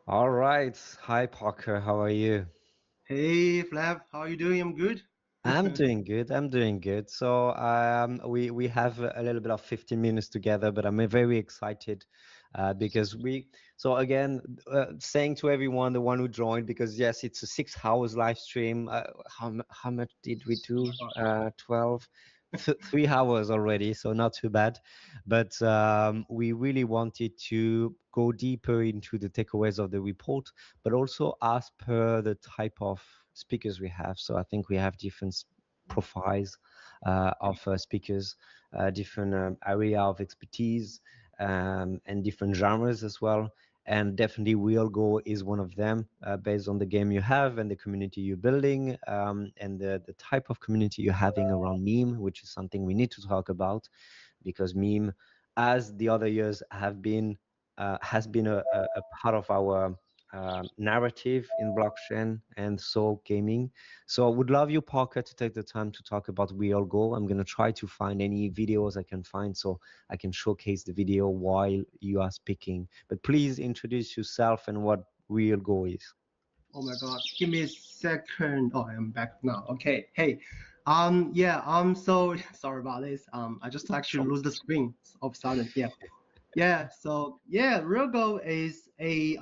All right. Hi, Parker. How are you? Hey Flav, how are you doing? I'm good. I'm doing good. I'm doing good. So, we have a little bit of 15 minutes together, but I'm very excited because so again, saying to everyone, the one who joined, because yes, it's a 6 hours live stream. How much did we do? 12, 3 hours already, so not too bad. But we really wanted to go deeper into the takeaways of the report, but also as per the type of speakers we have. So I think we have different profiles of speakers, different area of expertise, and different genres as well. And definitely, RealGo is one of them, based on the game you have and the community you're building, and the type of community you're having around meme, which is something we need to talk about, because meme, as the other years have been, has been a part of our narrative in blockchain and so gaming. So I would love you, Parker, to take the time to talk about Real Go. I'm going to try to find any videos I can find so I can showcase the video while you are speaking. But please introduce yourself and what Real Go is. Oh my God, give me a second. Oh, I'm back now. Okay. Hey, yeah. So sorry about this. I just actually So, lose the screen of sudden. Yeah. Yeah. So yeah, RealGo is a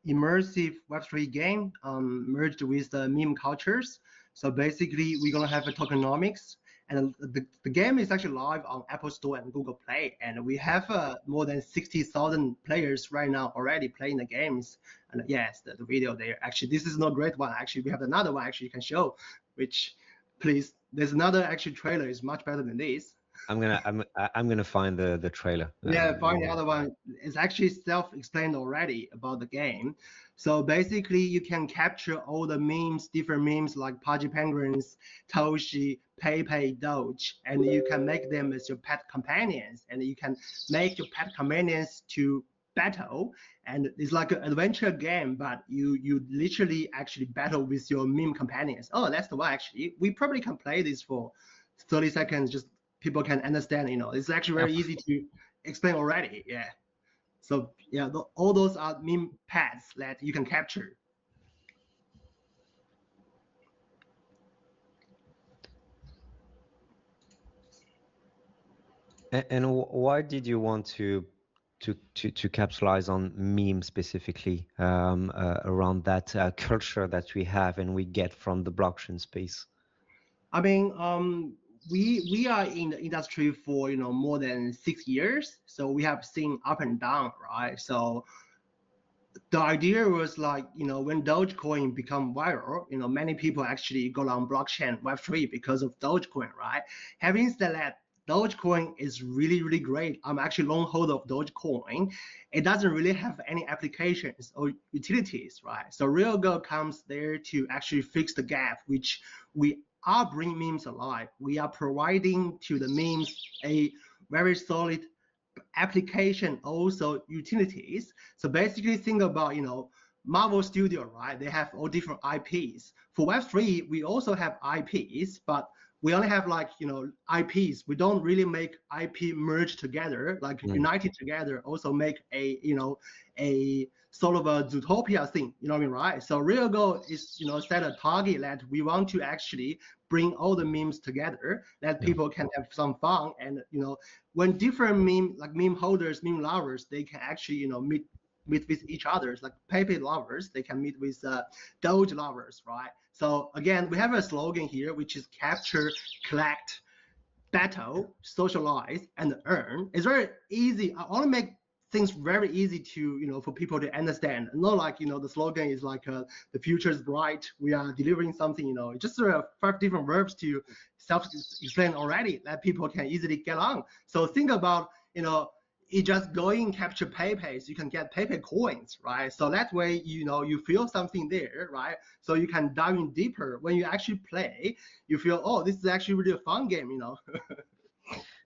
immersive Web3 game merged with the meme cultures. So basically, we're gonna have a tokenomics, and the game is actually live on Apple Store and Google Play, and we have more than 60,000 players right now already playing the games. And yes, the video there. Actually, this is not a great one. Actually, we have another one actually you can show, which please. There's another actually trailer is much better than this. I'm gonna find the trailer. Yeah, find the other one is actually self-explained already about the game. So basically, you can capture all the memes, different memes like Pudgy Penguins, Toshi, Pepe, Doge, and you can make them as your pet companions, and you can make your pet companions to battle. And it's like an adventure game, but you literally actually battle with your meme companions. Oh, that's the one actually. We probably can play this for 30 seconds, just people can understand. It's actually Yeah. very easy to explain already. Yeah. So yeah, all those are meme pads that you can capture. And why did you want to capitalize on meme specifically, around that culture that we have and we get from the blockchain space? I mean, we are in the industry for more than 6 years, so we have seen up and down, right? So the idea was like, when Dogecoin become viral, many people actually go on blockchain Web3 because of Dogecoin, right? Having said that, Dogecoin is really, really great. I'm actually long hold of Dogecoin. It doesn't really have any applications or utilities, right? So RealGo comes there to actually fix the gap, which we are bringing memes alive. We are providing to the memes a very solid application, also utilities. So basically think about, Marvel Studio, right? They have all different IPs. For Web3, we also have IPs, but we only have like, IPs. We don't really make IP merge together, like Mm. united together, also make a sort of a Zootopia thing, you know what I mean, right? So real goal is, set a target that we want to actually bring all the memes together, that Yeah. people can have some fun. And, when different meme holders, meme lovers, they can actually, meet with each others, like Pepe lovers, they can meet with Doge lovers, right? So again, we have a slogan here, which is capture, collect, battle, socialize, and earn. It's very easy. I want to make things very easy to, for people to understand. Not like, the slogan is like, the future is bright. We are delivering something, just 5 different verbs to self-explain already that people can easily get on. So think about, you just go in, capture Pepe, so you can get Pepe coins, right? So that way, you feel something there, right? So you can dive in deeper. When you actually play, you feel, oh, this is actually really a fun game.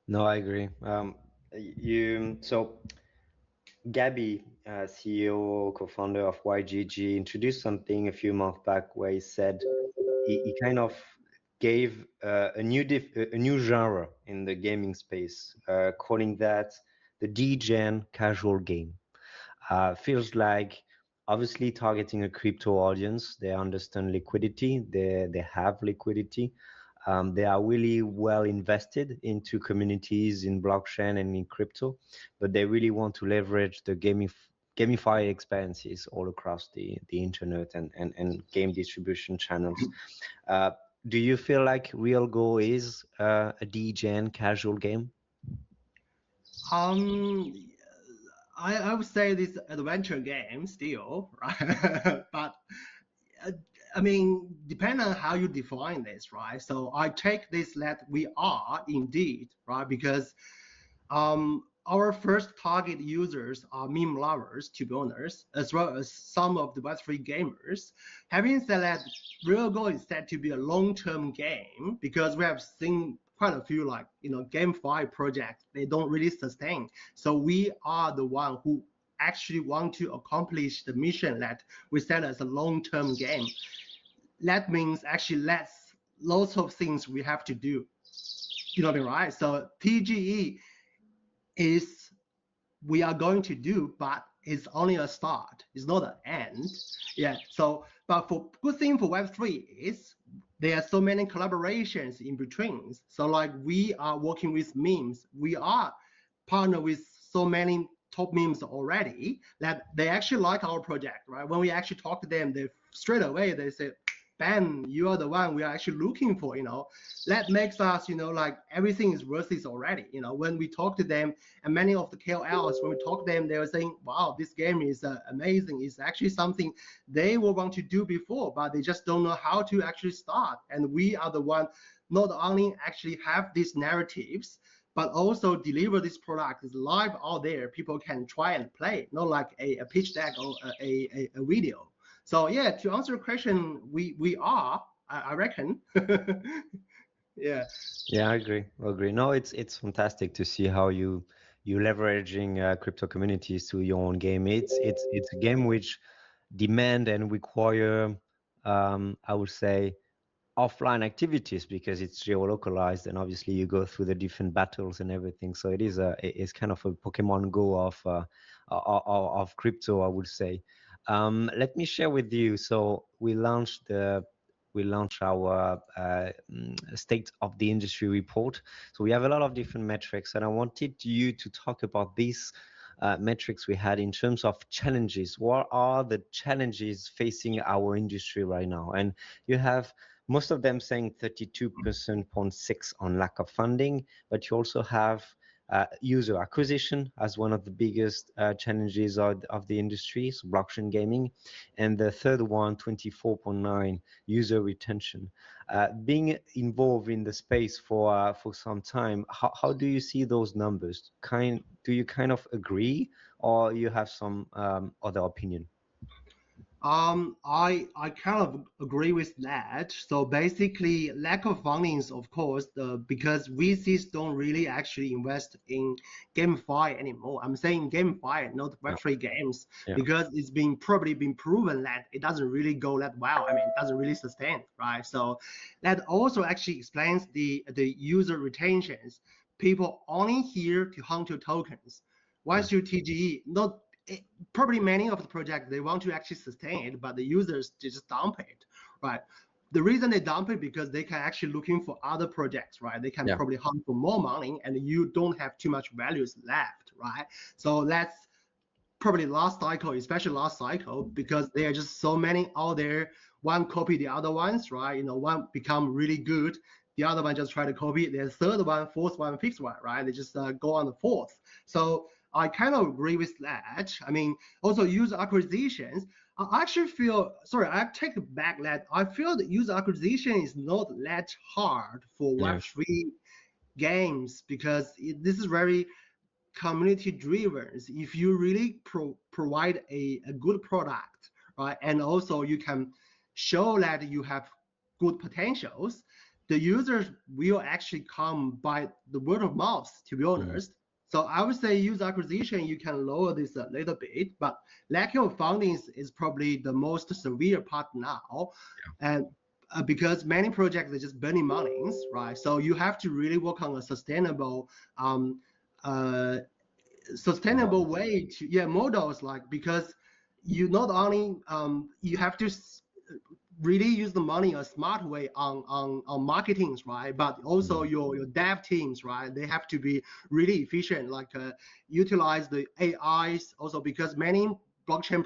No, I agree. You so Gabby, CEO, co-founder of YGG, introduced something a few months back where he said he kind of gave a new genre in the gaming space, calling that the DGen casual game. Feels like obviously targeting a crypto audience. They understand liquidity. They have liquidity. They are really well invested into communities in blockchain and in crypto, but they really want to leverage the gamify experiences all across the internet and game distribution channels. Uh, do you feel like RealGo is a DGen casual game? Um, I would say this adventure game still, right? But I mean, depending on how you define this, right? So I take this that we are indeed, right? Because our first target users are meme lovers, to be honest, as well as some of the Web3 gamers. Having said that, RealGo is said to be a long-term game because we have seen quite a few like GameFi projects. They don't really sustain. So we are the one who actually want to accomplish the mission that we set as a long-term game. That means actually lots of things we have to do. You know what I mean, right? So TGE is we are going to do, but it's only a start. It's not an end. Yeah. So, but for good thing for Web3 is there are so many collaborations in between. So like we are working with memes. We are partner with so many top memes already that they actually like our project, right? When we actually talk to them, they straight away they say, Ben, you are the one we are actually looking for, that makes us, like everything is worth it already. When we talk to them, and many of the KOLs, when we talk to them, they were saying, wow, this game is amazing. It's actually something they will want to do before, but they just don't know how to actually start. And we are the one not only actually have these narratives, but also deliver this product is live out there. People can try and play, not like a pitch deck or a video. So yeah, to answer your question, we are, I reckon. Yeah. Yeah, I agree. No, it's fantastic to see how you leveraging crypto communities to your own game. It's a game which demand and require, I would say, offline activities because it's geolocalized and obviously you go through the different battles and everything. So it's kind of a Pokemon Go of crypto, I would say. Let me share with you. So we launched our state of the industry report. So we have a lot of different metrics, and I wanted you to talk about these metrics we had in terms of challenges. What are the challenges facing our industry right now? And you have most of them saying 32.6% on lack of funding, but you also have user acquisition as one of the biggest challenges of the industry, so blockchain gaming. And the third one, 24.9, user retention. Being involved in the space for some time, how do you see those numbers? Do you kind of agree, or you have some other opinion? I kind of agree with that. So basically, lack of fundings, of course, because VCs don't really actually invest in GameFi anymore. I'm saying GameFi, not Web3 games, Yeah. because it's probably been proven that it doesn't really go that well. I mean, it doesn't really sustain, right? So that also actually explains the user retentions. People only here to hunt your tokens. Once your TGE, not probably many of the projects they want to actually sustain it, but the users just dump it, right? The reason they dump it because they can actually looking for other projects, right? They can probably hunt for more money, and you don't have too much values left, right? So that's probably last cycle, especially last cycle, because there are just so many out there. One copy the other ones, right? One become really good, the other one just try to copy. The third one, fourth one, fifth one, right? They just go on the fourth. So I kind of agree with that. I mean, also user acquisitions. I actually feel, sorry, I take it back that I feel that user acquisition is not that hard for Web3 games because this is very community driven. If you really provide a good product, right, and also you can show that you have good potentials, the users will actually come by the word of mouth, to be honest. So I would say user acquisition, you can lower this a little bit, but lack of funding is probably the most severe part now. And because many projects are just burning monies, right? So you have to really work on a sustainable sustainable way to models, like, because you not only you have to really use the money in a smart way on marketings, right? But also your dev teams, right? They have to be really efficient, like utilize the AIs also, because many blockchain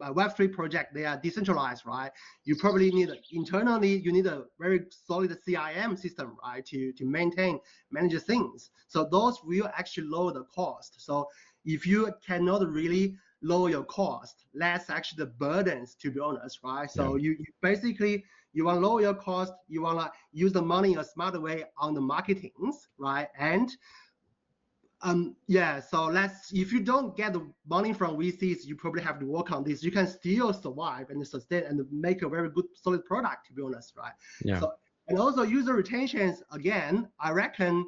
Web3 project, they are decentralized, right? You probably need internally, you need a very solid CIM system, right, to manage things. So those will actually lower the cost. So if you cannot really lower your cost, that's actually the burdens, to be honest, right? So you basically, you want to lower your cost, you want to use the money in a smarter way on the marketings, right? And yeah, so if you don't get the money from VCs, you probably have to work on this. You can still survive and sustain and make a very good solid product, to be honest, right? Yeah. So, and also user retentions, again, I reckon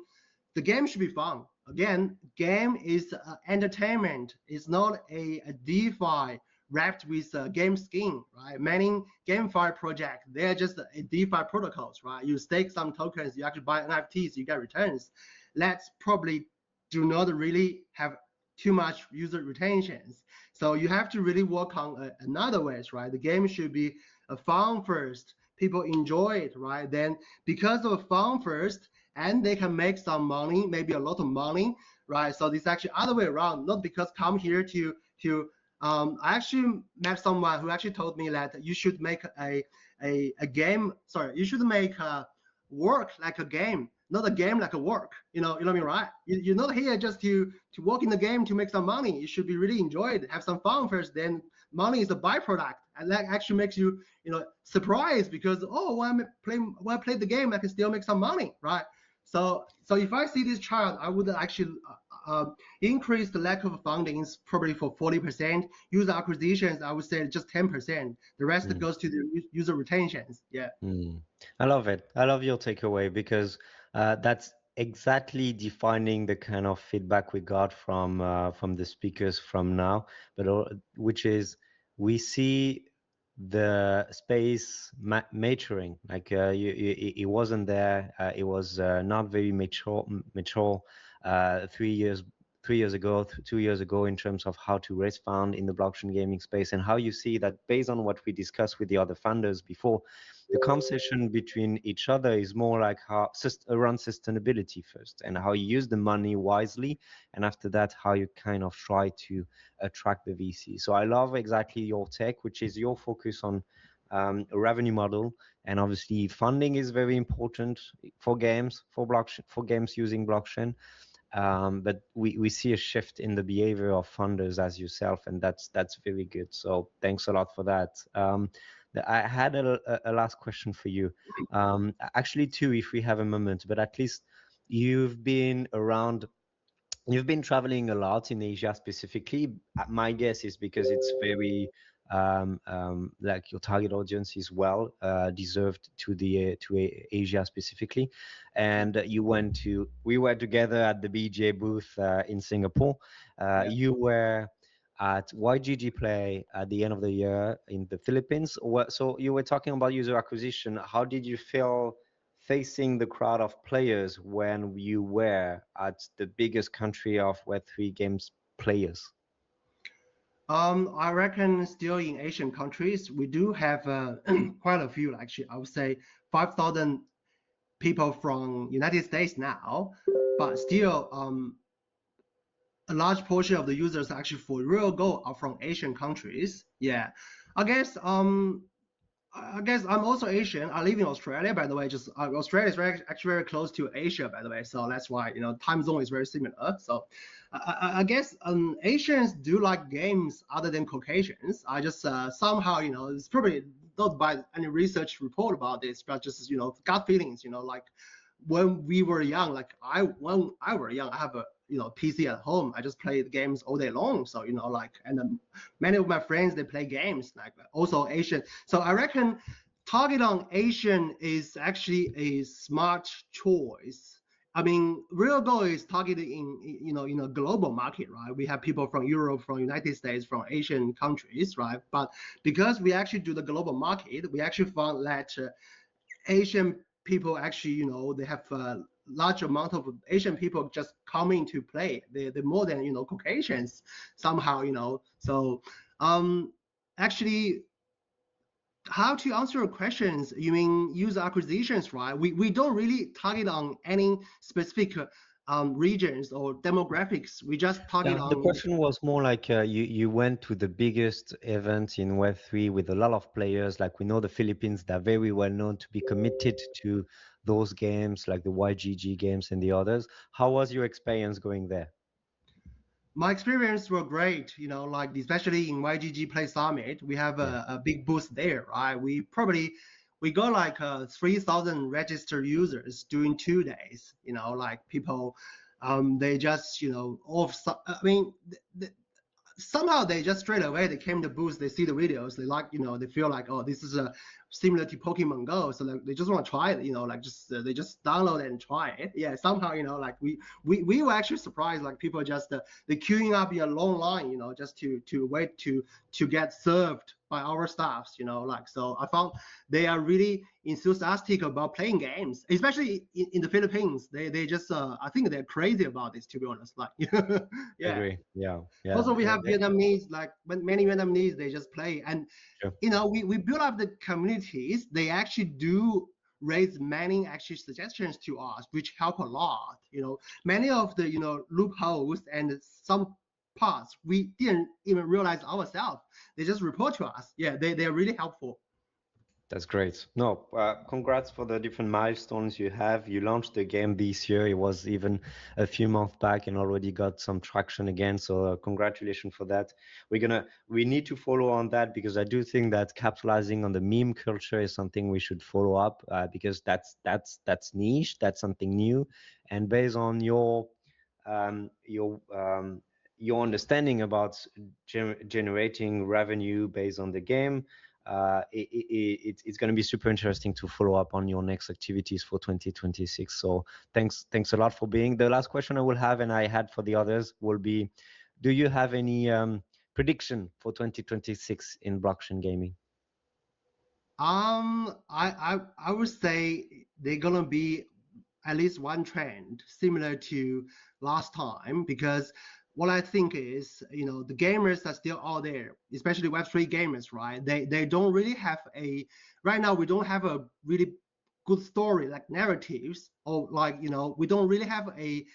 the game should be fun. Again, game is entertainment. It's not a DeFi wrapped with a game skin, right? Many GameFi projects, they're just a DeFi protocols, right? You stake some tokens, you actually buy NFTs, you get returns. Let's probably do not really have too much user retentions. So you have to really work on another ways, right? The game should be a fun first. People enjoy it, right? Then because of fun first, and they can make some money, maybe a lot of money, right? So this actually other way around, not because come here to I actually met someone who actually told me that you should make a game. Sorry, you should make work like a game, not a game like a work. You know what I mean, right? You're not here just to work in the game to make some money. You should be really enjoyed, have some fun first. Then money is a byproduct, and that actually makes you surprised, because when I play the game, I can still make some money, right? So if I see this child, I would actually increase the lack of fundings probably for 40%. User acquisitions, I would say just 10%. The rest goes to the user retentions. Yeah. I love it. I love your takeaway, because that's exactly defining the kind of feedback we got from the speakers from now, but which is we see the space maturing. Like it wasn't there. It was not very mature 3 years ago, 2 years ago, in terms of how to raise fund in the blockchain gaming space, and how you see that based on what we discussed with the other funders before, the conversation between each other is more like how around sustainability first, and how you use the money wisely, and after that how you kind of try to attract the VC. So I love exactly your tech, which is your focus on a revenue model, and obviously funding is very important for games, for blockchain, for games using blockchain. But we see a shift in the behavior of funders as yourself, and that's very good. So thanks a lot for that. I had a last question for you. Actually, two, if we have a moment, but at least you've been around. You've been traveling a lot in Asia specifically. My guess is because it's very like your target audience is well deserved to Asia specifically. And we were together at the BJ booth in Singapore. You were at YGG Play at the end of the year in the Philippines. So you were talking about user acquisition. How did you feel facing the crowd of players when you were at the biggest country of Web3 games players? I reckon still in Asian countries, we do have quite a few, actually. I would say 5,000 people from United States now, but still a large portion of the users actually for RealGo are from Asian countries. Yeah, I guess I'm also Asian. I live in Australia, by the way. Just Australia is actually very close to Asia, by the way. So that's why time zone is very similar. So I guess Asians do like games other than Caucasians. I just somehow it's probably not by any research report about this, but just gut feelings. Like when we were young, like when I were young, I have a PC at home. I just play the games all day long. So and many of my friends, they play games like also Asian. So I reckon target on Asian is actually a smart choice. I mean, RealGo is targeted in a global market, right? We have people from Europe, from United States, from Asian countries, right? But because we actually do the global market, we actually found that Asian people actually, they have large amount of Asian people just coming to play. They're more than Caucasians somehow. So actually, how to answer your questions, you mean user acquisitions, right? We don't really target on any specific regions or demographics. We just target Yeah, the on, question was more like you went to the biggest event in Web3 with a lot of players. Like we know the Philippines, they're very well known to be committed to those games, like the YGG games and the others. How was your experience going there? my experience were great, like especially in YGG Play Summit, we have Yeah. a big booth there, right? We got like 3,000 registered users during 2 days, like people, they just, I mean, somehow they just straight away they came to booth, they see the videos, they like, they feel like, oh, this is a similar to Pokemon Go, so like they just want to try it, like just they just download it and try it. Yeah, somehow, like we were actually surprised, like people just they queuing up in a long line, just to wait to get served by our staffs, like, so I found they are really enthusiastic about playing games, especially in the Philippines. They just I think they're crazy about this, to be honest, like I yeah. agree. Yeah. Yeah. Also, we have Vietnamese, like many Vietnamese, they just play. And, Sure. we build up the communities. They actually do raise many actually suggestions to us, which help a lot. Many of the, loopholes and some parts we didn't even realize ourselves. They just report to us. Yeah, they're really helpful. That's great. No, congrats for the different milestones you have. You launched the game this year. It was even a few months back and already got some traction again. So congratulations for that. We need to follow on that because I do think that capitalizing on the meme culture is something we should follow up because that's niche. That's something new. And based on your understanding about generating revenue based on the game, it's going to be super interesting to follow up on your next activities for 2026. So thanks a lot for being. The last question I will have, and I had for the others, will be, do you have any prediction for 2026 in blockchain gaming? I would say they're gonna be at least one trend similar to last time, because what I think is, the gamers are still out there, especially Web3 gamers, right? They don't really have right now we don't have a really good story like narratives, or like, we don't really have a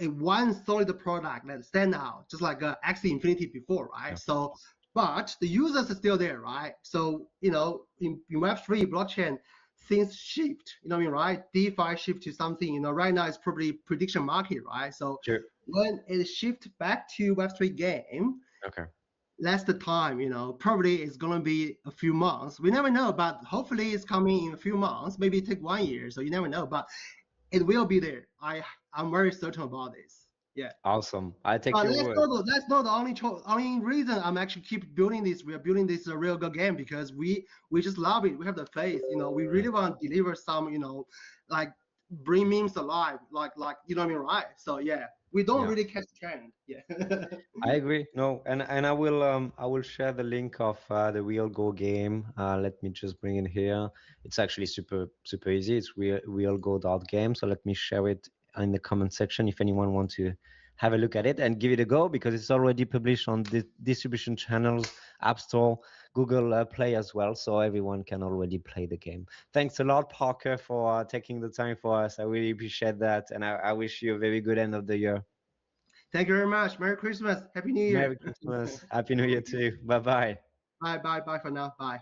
one solid product that stand out, just like Axie Infinity before, right? Yeah. So, but the users are still there, right? So, in Web3 blockchain, things shift, what I mean, right? DeFi shift to something, right now it's probably prediction market, right? So Sure. when it shift back to Web3 game, Okay. that's the time, probably it's gonna be a few months. We never know, but hopefully it's coming in a few months, maybe take 1 year, so you never know, but it will be there. I'm very certain about this. Yeah. Awesome. I take But your word. that's not the only reason I'm actually keep building this. We are building this RealGo game because we just love it. We have the faith. We really want to deliver some, like bring memes alive, like you know what I mean, right? So yeah, we don't Yeah. really catch the trend. Yeah. I agree. No, and I will share the link of the RealGo game. Let me just bring it here. It's actually super easy. It's realgo.game. So let me share it in the comment section if anyone wants to have a look at it and give it a go, because it's already published on the distribution channels, App Store, Google Play as well, so everyone can already play the game. Thanks a lot, Parker, for taking the time for us. I really appreciate that, and I wish you a very good end of the year. Thank you very much. Merry Christmas. Happy New Year. Merry Christmas. Happy New Year too. Bye bye. Bye for now. Bye.